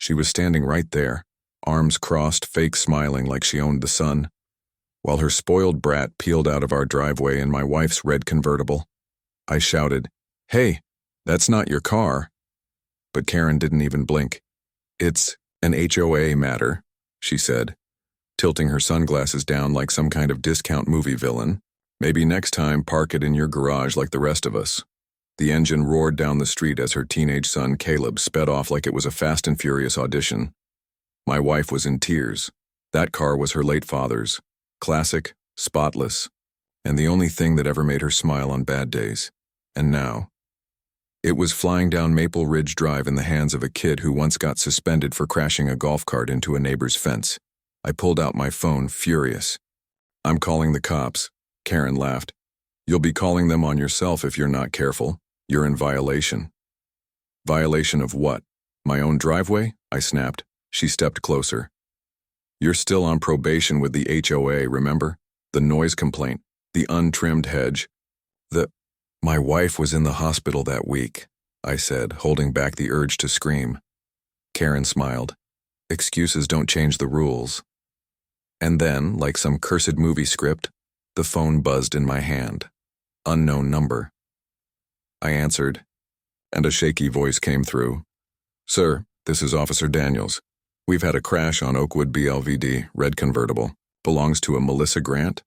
She was standing right there, arms crossed, fake smiling like she owned the sun, while her spoiled brat peeled out of our driveway in my wife's red convertible. I shouted, "Hey, that's not your car." But Karen didn't even blink. "It's an HOA matter," she said, tilting her sunglasses down like some kind of discount movie villain. "Maybe next time park it in your garage like the rest of us." The engine roared down the street as her teenage son Caleb sped off like it was a Fast and Furious audition. My wife was in tears. That car was her late father's. Classic, spotless, and the only thing that ever made her smile on bad days. And now, it was flying down Maple Ridge Drive in the hands of a kid who once got suspended for crashing a golf cart into a neighbor's fence. I pulled out my phone, furious. "I'm calling the cops," Karen laughed. "You'll be calling them on yourself if you're not careful. You're in violation." "Violation of what? My own driveway?" I snapped. She stepped closer. "You're still on probation with the HOA, remember? The noise complaint, the untrimmed hedge. My wife was in the hospital that week," I said, holding back the urge to scream. Karen smiled. "Excuses don't change the rules." And then, like some cursed movie script, the phone buzzed in my hand. Unknown number. I answered, and a shaky voice came through. "Sir, this is Officer Daniels. We've had a crash on Oakwood BLVD, red convertible. Belongs to a Melissa Grant."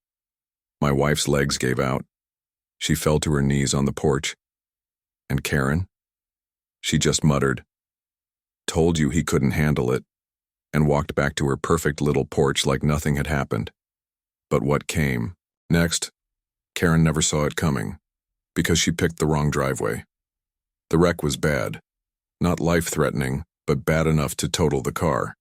My wife's legs gave out. She fell to her knees on the porch. "And Karen?" She just muttered, "Told you he couldn't handle it," and walked back to her perfect little porch like nothing had happened. But what came next, Karen never saw it coming, because she picked the wrong driveway. The wreck was bad. Not life-threatening, but bad enough to total the car.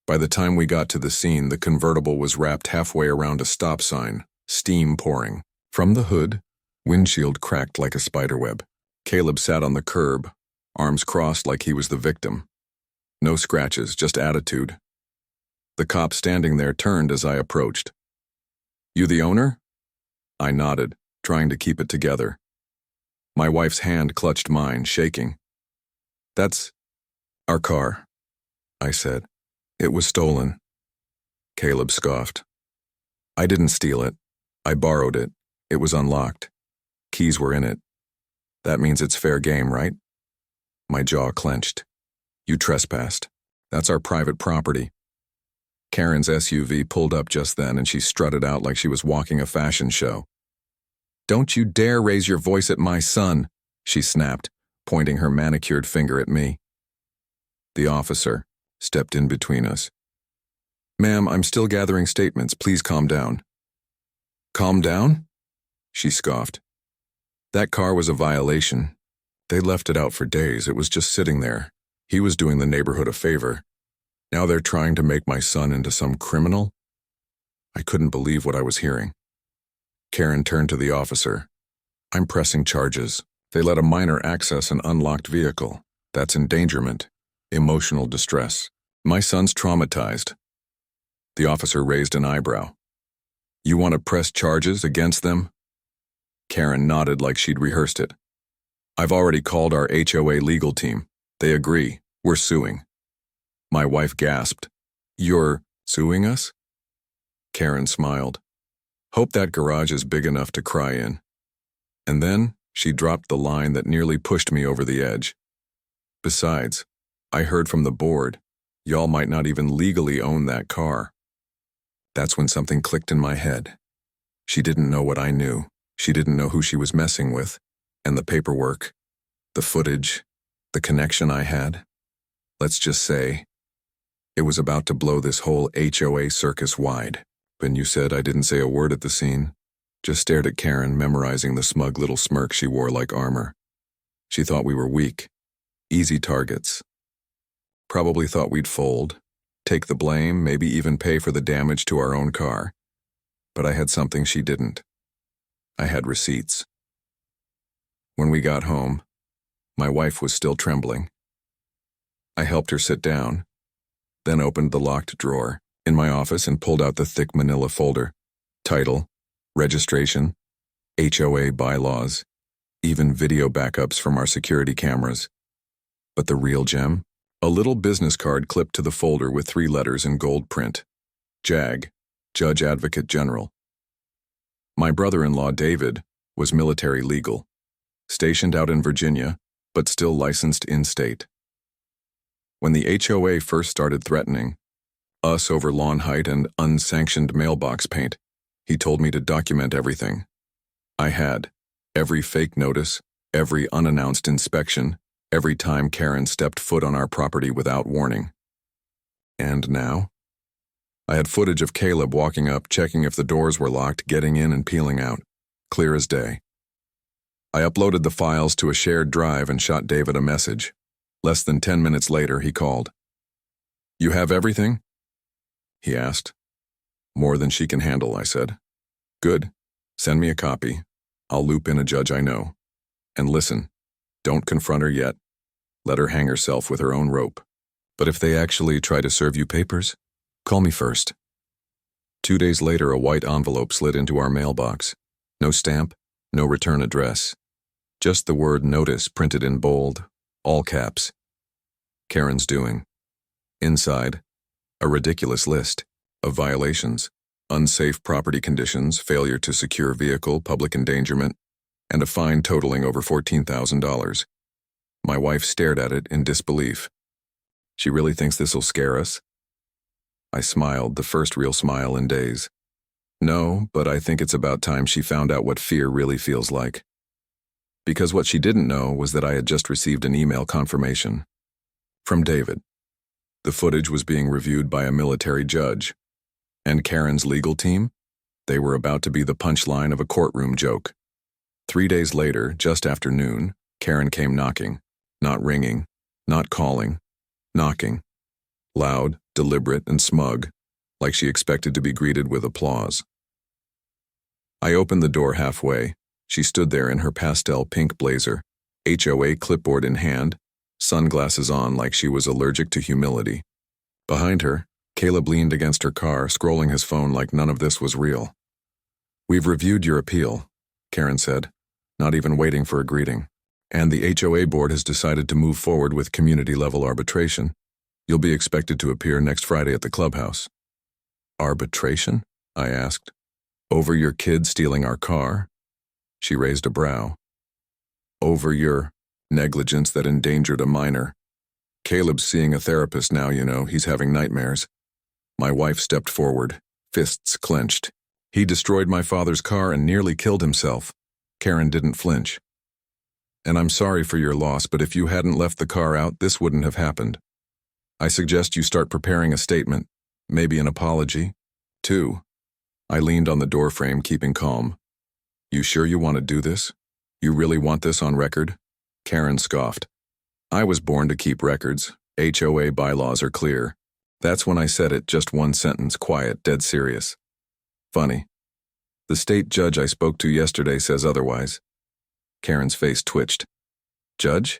By the time we got to the scene, the convertible was wrapped halfway around a stop sign, steam pouring. From the hood, windshield cracked like a spiderweb. Caleb sat on the curb, arms crossed like he was the victim. No scratches, just attitude. The cop standing there turned as I approached. "You the owner?" I nodded, trying to keep it together. My wife's hand clutched mine, shaking. "That's our car," I said. "It was stolen." Caleb scoffed. "I didn't steal it. I borrowed it. It was unlocked. Keys were in it. That means it's fair game, right?" My jaw clenched. "You trespassed. That's our private property." Karen's SUV pulled up just then and she strutted out like she was walking a fashion show. "Don't you dare raise your voice at my son," she snapped, pointing her manicured finger at me. The officer stepped in between us. "Ma'am, I'm still gathering statements. Please calm down." "Calm down?" She scoffed. "That car was a violation. They left it out for days. It was just sitting there. He was doing the neighborhood a favor. Now they're trying to make my son into some criminal?" I couldn't believe what I was hearing. Karen turned to the officer. "I'm pressing charges. They let a minor access an unlocked vehicle. That's endangerment, emotional distress. My son's traumatized." The officer raised an eyebrow. "You want to press charges against them?" Karen nodded like she'd rehearsed it. "I've already called our HOA legal team. They agree. We're suing." My wife gasped. "You're suing us?" Karen smiled. "Hope that garage is big enough to cry in." And then she dropped the line that nearly pushed me over the edge. "Besides, I heard from the board, y'all might not even legally own that car." That's when something clicked in my head. She didn't know what I knew. She didn't know who she was messing with, and the paperwork, the footage, the connection I had. Let's just say, it was about to blow this whole HOA circus wide. When you said I didn't say a word at the scene, just stared at Karen, memorizing the smug little smirk she wore like armor. She thought we were weak, easy targets. Probably thought we'd fold, take the blame, maybe even pay for the damage to our own car. But I had something she didn't. I had receipts. When we got home, my wife was still trembling. I helped her sit down, then opened the locked drawer in my office and pulled out the thick manila folder. Title, registration, HOA bylaws, even video backups from our security cameras. But the real gem? A little business card clipped to the folder with 3 letters in gold print. JAG, Judge Advocate General. My brother-in-law, David, was military legal, stationed out in Virginia, but still licensed in-state. When the HOA first started threatening us over lawn height and unsanctioned mailbox paint, he told me to document everything. I had. Every fake notice, every unannounced inspection, every time Karen stepped foot on our property without warning. And now? I had footage of Caleb walking up, checking if the doors were locked, getting in and peeling out, clear as day. I uploaded the files to a shared drive and shot David a message. Less than 10 minutes later, he called. "You have everything?" he asked. "More than she can handle," I said. "Good. Send me a copy. I'll loop in a judge I know. And listen, don't confront her yet. Let her hang herself with her own rope. But if they actually try to serve you papers, call me first." 2 days later, a white envelope slid into our mailbox. No stamp, no return address. Just the word notice printed in bold, all caps. Karen's doing. Inside, a ridiculous list of violations: unsafe property conditions, failure to secure vehicle, public endangerment, and a fine totaling over $14,000. My wife stared at it in disbelief. "She really thinks this'll scare us?" I smiled, the first real smile in days. "No, but I think it's about time she found out what fear really feels like." Because what she didn't know was that I had just received an email confirmation from David. The footage was being reviewed by a military judge. And Karen's legal team? They were about to be the punchline of a courtroom joke. 3 days later, just after noon, Karen came knocking. Not ringing, not calling, knocking. Loud, deliberate, and smug, like she expected to be greeted with applause. I opened the door halfway. She stood there in her pastel pink blazer, HOA clipboard in hand, sunglasses on like she was allergic to humility. Behind her, Caleb leaned against her car, scrolling his phone like none of this was real. "We've reviewed your appeal," Karen said, not even waiting for a greeting. "And the HOA board has decided to move forward with community-level arbitration. You'll be expected to appear next Friday at the clubhouse." "Arbitration?" I asked. "Over your kid stealing our car?" She raised a brow. "Over your negligence that endangered a minor. Caleb's seeing a therapist now, you know, he's having nightmares." My wife stepped forward, fists clenched. "He destroyed my father's car and nearly killed himself." Karen didn't flinch. "And I'm sorry for your loss, but if you hadn't left the car out, this wouldn't have happened. I suggest you start preparing a statement, maybe an apology, too." I leaned on the doorframe, keeping calm. "You sure you want to do this? You really want this on record?" Karen scoffed. "I was born to keep records. HOA bylaws are clear." That's when I said it, just one sentence, quiet, dead serious. "Funny. The state judge I spoke to yesterday says otherwise." Karen's face twitched. "Judge?"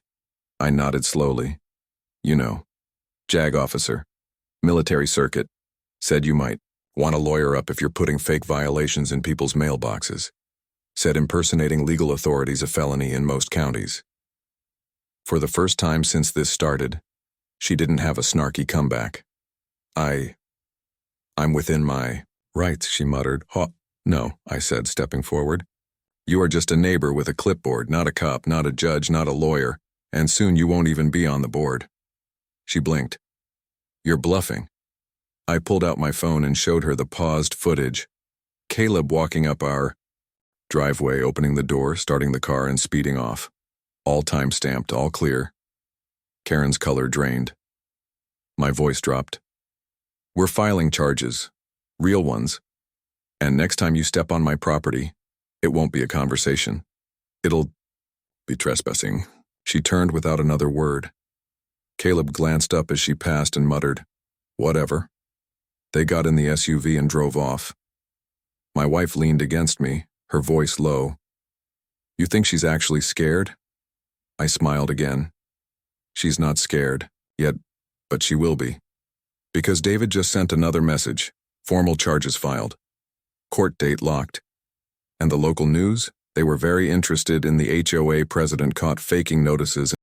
I nodded slowly. "You know. JAG officer. Military circuit. Said you might want a lawyer up if you're putting fake violations in people's mailboxes. Said impersonating legal authorities a felony in most counties." For the first time since this started, she didn't have a snarky comeback. I'm within my rights," she muttered. "No," I said, stepping forward. "You are just a neighbor with a clipboard, not a cop, not a judge, not a lawyer, and soon you won't even be on the board." She blinked. "You're bluffing." I pulled out my phone and showed her the paused footage. Caleb walking up our driveway, opening the door, starting the car, and speeding off. All time-stamped, all clear. Karen's color drained. My voice dropped. "We're filing charges. Real ones. And next time you step on my property, it won't be a conversation. It'll be trespassing." She turned without another word. Caleb glanced up as she passed and muttered, "Whatever." They got in the SUV and drove off. My wife leaned against me, her voice low. "You think she's actually scared?" I smiled again. "She's not scared, yet, but she will be. Because David just sent another message. Formal charges filed. Court date locked. And the local news? They were very interested in the HOA president caught faking notices